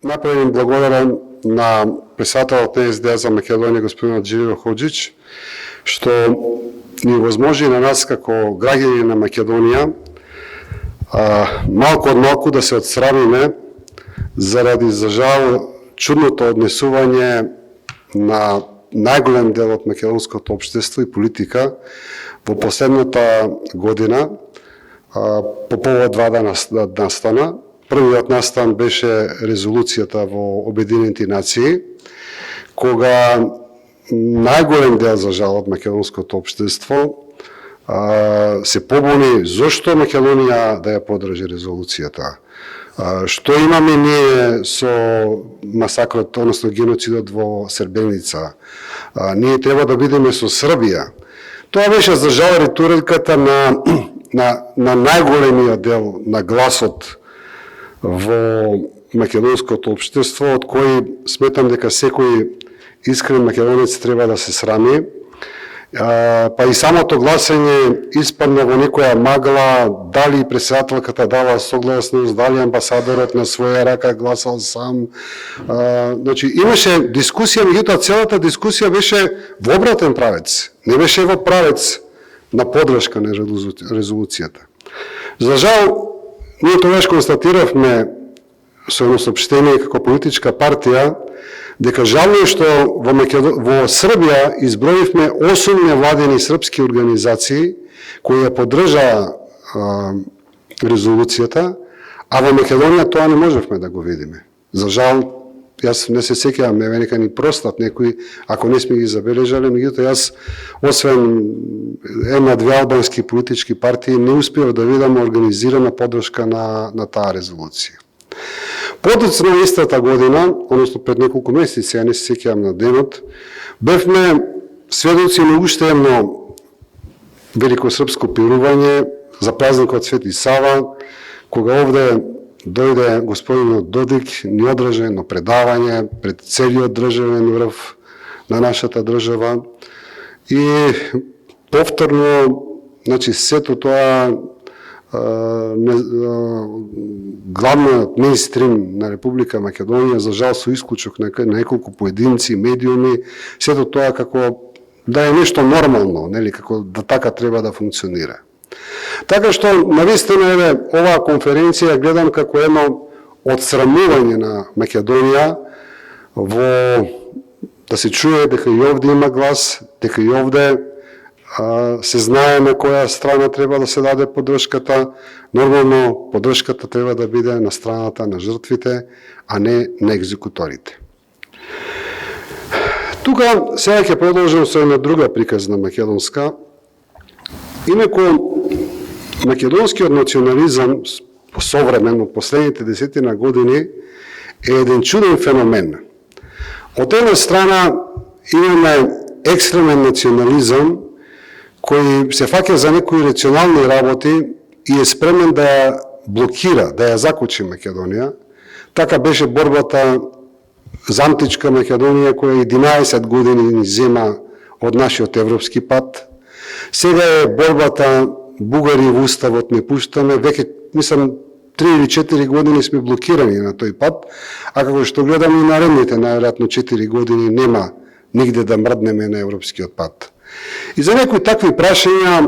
Најпред благодарам на председателот на СДА за Македонија господин Джилио Хоџич, што ни возможи на нас како граѓани на Македонија малку од малку да се отстраниме заради, за жал, чудното однесување на најголем дел од македонското општество и политика во последната година по повод два настана. Првиот настан беше резолуцијата во Обединените нации, кога најголем дел, за жал, од македонското општество се побуни зошто Македонија да ја подржи резолуцијата. Што имаме ние со масакрот, односно геноцидот во Сребреница? Ние треба да бидеме со Србија. Тоа беше, за жал, риториката на најголемиот дел на гласот во македонското општество, од кој сметам дека секој искрен македонец треба да се срами. Па и самото гласање испадна во некоја магла, дали председателката дала согласност, дали амбасадорот на своја рака гласал сам. Значи, имаше дискусија, меѓутоа целата дискусија беше во обратен правец. Не беше во правец на подршка на резолуцијата. За жал, ние тогаш констатиравме со едно соопштение како политичка партија дека жално е што во Србија изброивме 8 невладени српски организации кои ја поддржаа резолуцијата, а во Македонија тоа не можевме да го видиме. За жал, јас не се сеќавам, нека ни простат некои, ако не сме ги забележале, меѓутоа јас, освен една-две албански политички партии, не успеав да видам организирана поддршка на таа резолуција. Подоцна истата година, односно пред неколку месеци, ја не се сеќавам на денот, бевме сведоци на уште едно великосрпско пирување за празникот Свети Сава, кога овде дојде господинот Додик, ни одржа едно предавање пред целиот државен врв на нашата држава и повторно, значи, сето тоа главниот мејнстрим на Република Македонија, за жал со исклучок на неколку поединци, медиуми, сето тоа како да е нешто нормално, нели, како да така треба да функционира. Така што, навистина, оваа конференција гледам како едно отсрамување на Македонија во да се чуе дека и овде има глас, дека и овде се знае на која страна треба да се даде поддршката. Нормално, поддршката треба да биде на страната на жртвите, а не на екзекуторите. Тука сега ќе продолжам со една друга приказна македонска. Инаку, македонскиот национализам современо последните десетина години е еден чуден феномен. Од една страна имаме екстремен национализам кој се фаќа за некои рационални работи и е спремен да ја блокира, да ја закочи Македонија. Така беше борбата за античка Македонија, која 11 години ни зема од нашиот европски пат. Сега е борбата бугари во уставот не пуштаме, веќе, мислам, 3 или 4 години сме блокирани на тој пат, а како што гледаме и наредните, најверојатно 4 години нема нигде да мрднеме на европскиот пат. И за некои такви прашања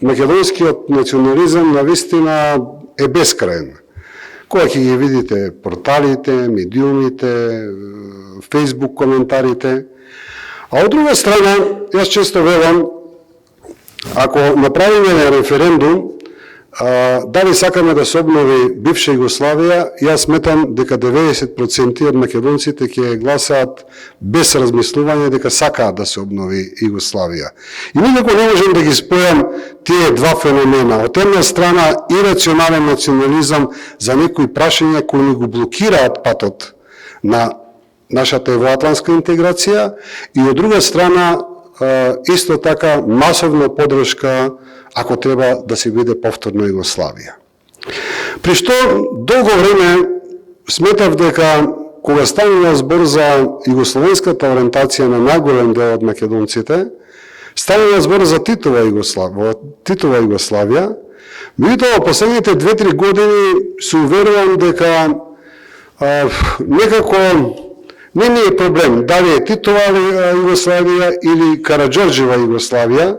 македонскиот национализам навистина е бескраен. Кога ќе ги видите порталите, медиумите, фейсбук коментарите. А од друга страна, јас често велам, ако направиме референдум, дали сакаме да се обнови бивша Југославија, јас сметам дека 90% од македонците ќе гласаат без размислување дека сакаат да се обнови Југославија. И никако не можем да ги спојам тие два феномена. Од една страна ирационален национализам за некои прашања кои ни го блокираат патот на нашата евроатлантска интеграција и од друга страна исто така масовна поддршка ако треба да се биде повторно Југославија. При што долго време сметав дека кога станува збор за југословенската ориентација на најголем дел од македонците, станува збор за Титова Југославија, меѓутоа во последните 2-3 години се уверувам дека некако не ни е проблем дали е Титова Југославија или Караџорџева Југославија.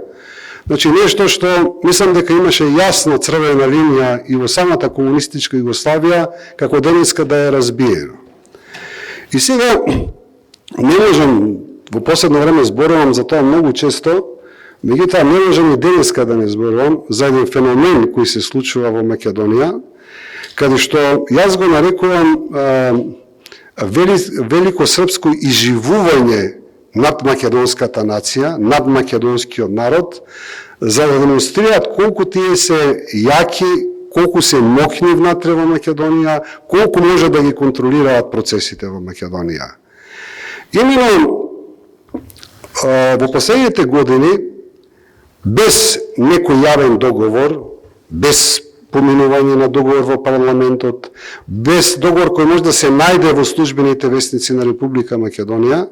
Значи нешто што мислам дека имаше јасна црвена линија и во самата комунистичка Југославија како денеска да е разбиено. И сега не можам, во последно време зборувам за тоа многу често, меѓутоа не можам и денеска да не зборувам за еден феномен кој се случува во Македонија, каде што јас го нарекувам велико српско изживување над македонската нација, над македонскиот народ, за да демонстрираат колку тие се јаки, колку се моќни внатре во Македонија, колку може да ги контролираат процесите во Македонија. Именно во последните години, без некој јавен договор, без поминување на договор во парламентот, без договор кој може да се најде во службените весници на Република Македонија,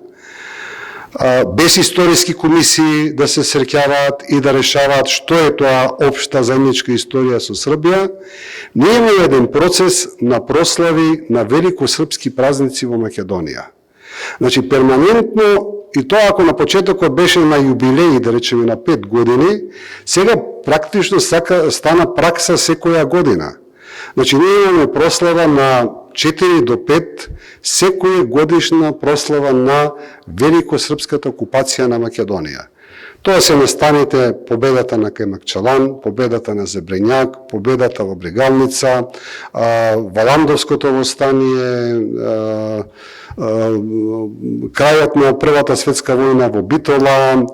без историски комисии да се среќаваат и да решаваат што е тоа општа заедничка историја со Србија, ние имаме еден процес на прослави на великосрпски празници во Македонија. Значи, перманентно, и тоа ако на почетокот беше на јубилеи, да речеме на 5 години, сега практично стана пракса секоја година. Значи, ние имаме прослава на 4 до 5, секоја годишна прослава на великосрпската окупација на Македонија. Тоа се настаните победата на Кајмакчалан, победата на Зебренјак, победата во Брегалница, Валандовското востание, крајот на Првата светска војна во Битола,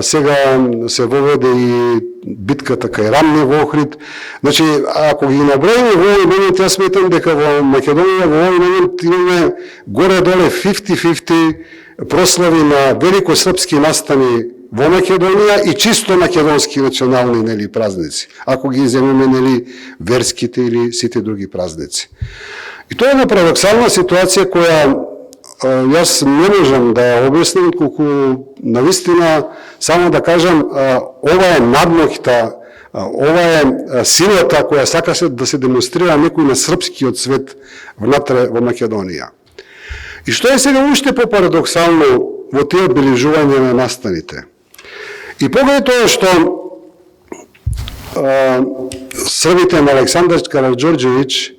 сега се воведе и битката кај Рамне во Охрид. Значи, ако ги наброиме во овој момент, јас сметам дека во Македонија во овој момент имаме горе-доле 50-50 прослави на великосрпски настани во Македонија и чисто македонски национални празници, ако ги земеме верските или сите други празници. И тоа е една парадоксална ситуација која јас не можам да ја објасним, колку навистина само да кажам, ова е надмоќта, ова е силата која сака да се демонстрира некој на српскиот свет внатре во Македонија. И што е сега уште попарадоксално во тие одбележување на настаните? И поглед тоа што србите на Александар Караџорџевиќ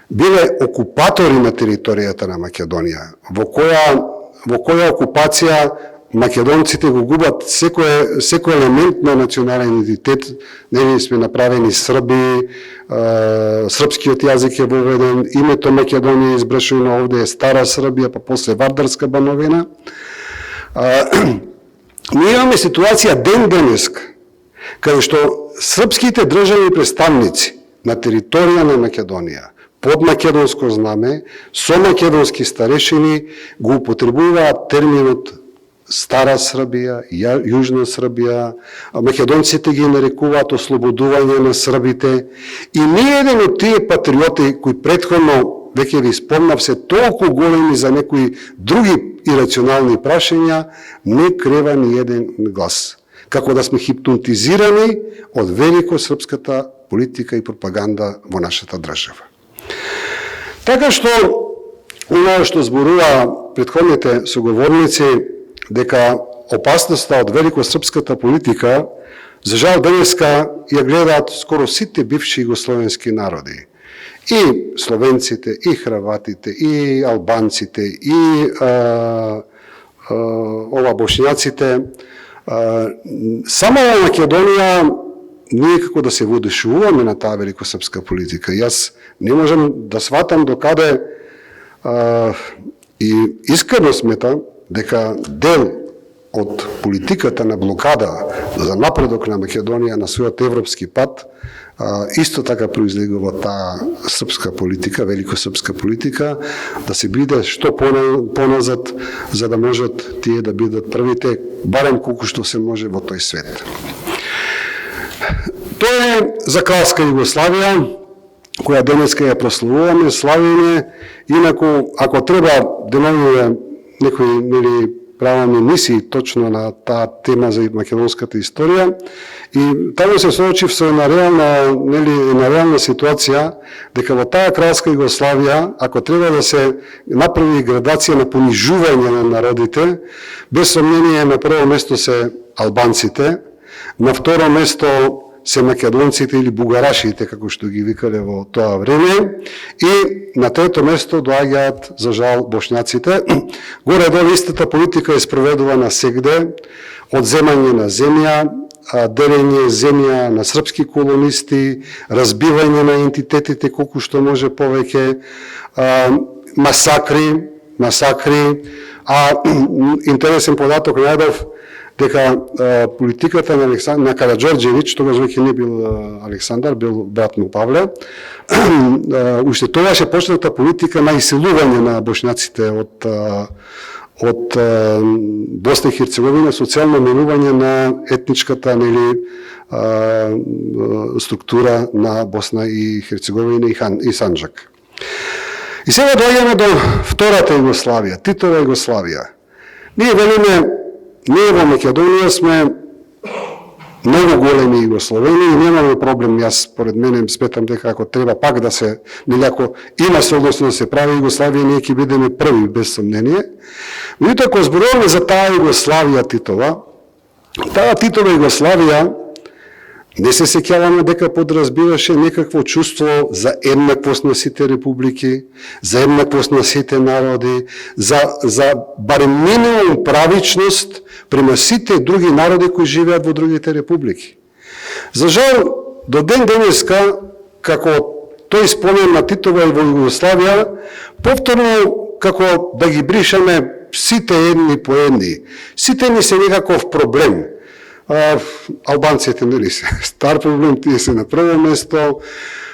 биле окупатори на територијата на Македонија, во која окупација македонците го губат секој елемент на национален идентитет. Ние сме направени Срби, српскиот јазик е воведен, името Македонија избрашено овде е Стара Србија, па после Вардарска бановина. Ние имаме ситуација ден денеска, каде што српските државни представници на територија на Македонија, под македонско знаме, со македонски старешини, го употребуваат терминот Стара Србија, Јужна Србија, македонците ги нарекуваат ослободување на србите, и не еден од тие патриоти кои претходно, веќе ви спомнав, се толку големи за некои други ирационални прашања, не крева ни еден глас. Како да сме хипнотизирани од великосрпската политика и пропаганда во нашата држава. Така што, оно што зборува претходните соговорници, дека опасноста од великосрпската политика, за жал денеска ја гледаат скоро сите бивши југословенски народи. И словенците, и хрватите, и албанците, и бошњаците. Само во Македонија ние како да се воодушевуваме на таа великосрпска политика. Јас не можам да сватам докаде и искрено сметам дека дел од политиката на блокада за напредок на Македонија на својот европски пат исто така произлегува таа српска политика, великосрпска политика, да се биде што поназад, за да можат тие да бидат првите, барем колку што се може во тој свет. Тоа е за кралска Југославија, која денеска ја прославуваме, славиме, инаку, ако треба деновиве некои правам емисии точно на таа тема за македонската историја и таму се соочив со една реална ситуација дека во таа кралска Југославија, ако треба да се направи градација на понижување на народите, без сомнение на прво место се албанците, на второ место се македонците или бугарашите, како што ги викале во тоа време, и на трето место доаѓаат, за жал, бошњаците. Горе-долу истата политика е спроведувана сегде, одземање на земја, делење земја на српски колонисти, разбивање на ентитетите колку што може повеќе, масакри, интересен податок најдов дека политиката на Караџорџевиќ, тогаш веќе не бил Александар, бил брат му Павле, уште тогаш е почната политика на иселување на бошњаците од Босна и Херцеговина, социјално менување на етничката структура на Босна и Херцеговина и Санџак. И сега доаѓаме до втората Југославија, Титова Југославија. Ние велиме, ние во Македонија сме многу големи југословени и немаме проблем. Јас, според мене, сметам дека ако треба пак да се, ако има согласно да се прави Југославија, ние ќе бидеме први, без сомнение. Меѓутоа, ако зборуваме за таа Југославија Титова, таа Титова Југославија, не се сеќаваме дека подразбираше некакво чувство за еднаквост на сите републики, за еднаквост на сите народи, за барем минимум правичност према сите други народи кои живеат во другите републики. За жал, до ден денеска, како тој спомен на Титова и во Југославија, повторно како да ги бришаме сите едни по едни. Сите ни се некаков проблем. Албанците, нели се стар проблем, тие се на прво место.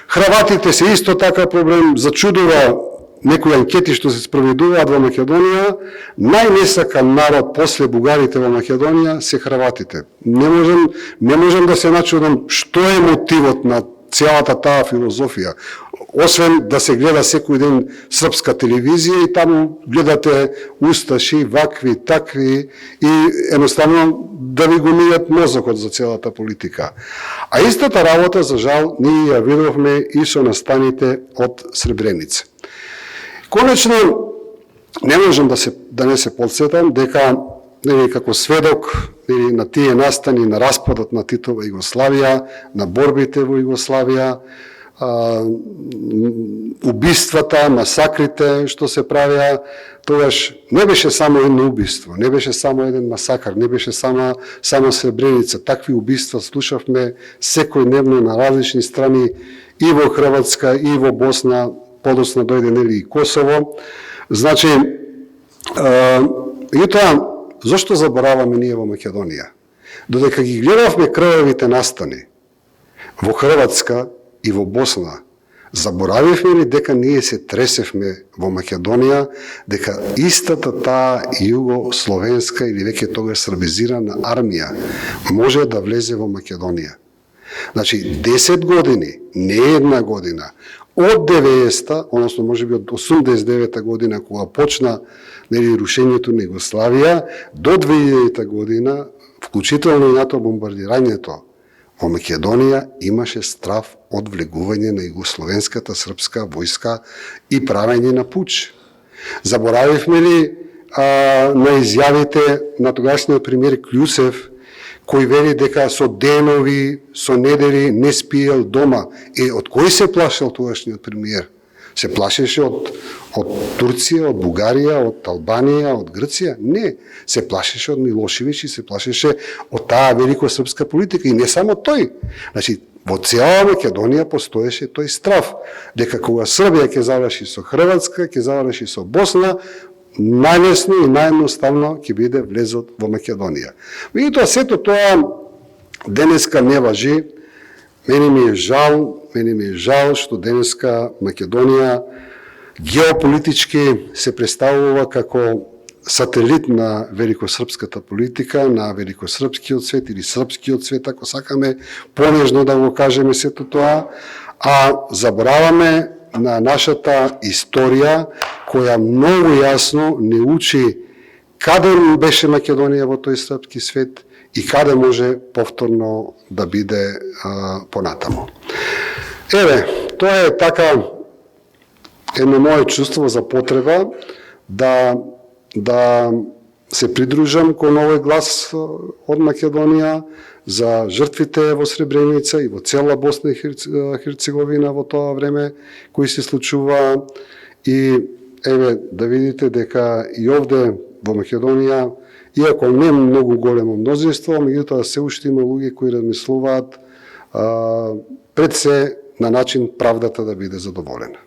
Хрватите се исто така проблем. Зачудува некои анкети што се спроведуваат во Македонија, најнесакан народ после бугарите во Македонија се хрватите. Не можем да се начудам што е мотивот на целата таа филозофија. Освен да се гледа секој ден српска телевизија и таму гледате усташи, вакви, такви и едноставно да ви го мијат мозокот за целата политика. А истата работа, за жал, ние ја видовме и со настаните од Сребреница. Конечно, не можам да не се подсетам дека како сведок на тие настани, на распадот на Титова Југославија, на борбите во Југославија, убиствата, масакрите што се правеа, тогаш не беше само едно убиство, не беше само еден масакар, не беше само Сребреница. Такви убиства слушавме секојдневно на различни страни и во Хрватска, и во Босна, подоцна дојде и Косово. Значи, јутоа, зошто забораваме ние во Македонија? Додека ги гледавме крвавите настани во Хрватска и во Босна, заборавивме ли дека ние се тресевме во Македонија, дека истата таа југословенска или веќе тогаш србизирана армија може да влезе во Македонија? Значи, 10 години, не една година, од 90-та, односно можеби од 89-та година, кога почна рушењето на Југославија, до 2000-та година, вклучително и НАТО бомбардирањето, во Македонија имаше страв од влегување на југословенската српска војска и правење на пуч. Заборавивме ли на изјавите на тогашниот премиер Кљусев, кој вели дека со денови, со недели не спиел дома? Од кој се плашел тогашниот премиер? Се плашеше од Турција, од Бугарија, од Албанија, од Грција? Не, се плашеше од Милошевиќ и се плашеше од таа великосрпска политика. И не само тој. Значи, во цела Македонија постоеше тој страв, дека кога Србија ќе заврши со Хрватска, ќе заврши со Босна, најлесно и наједноставно ќе биде влезот во Македонија. Меѓутоа, сето тоа денеска не важи. Мене ми е жал што денеска Македонија геополитички се представува како сателит на великосрпската политика, на великосрпскиот свет или српскиот свет, ако сакаме понежно да го кажеме сето тоа, а забораваме на нашата историја, која многу јасно не учи каде беше Македонија во тој српски свет и каде може повторно да биде понатамо. Еве, тоа е така едно мое чувство за потреба да се придружам кон овој глас од Македонија за жртвите во Сребреница и во цела Босна и Херцеговина во тоа време кои се случува, и еве да видите дека и овде во Македонија, иако не многу големо мнозинство, меѓутоа се уште има луѓе кои размислуваат пред се на начин правдата да биде задоволена.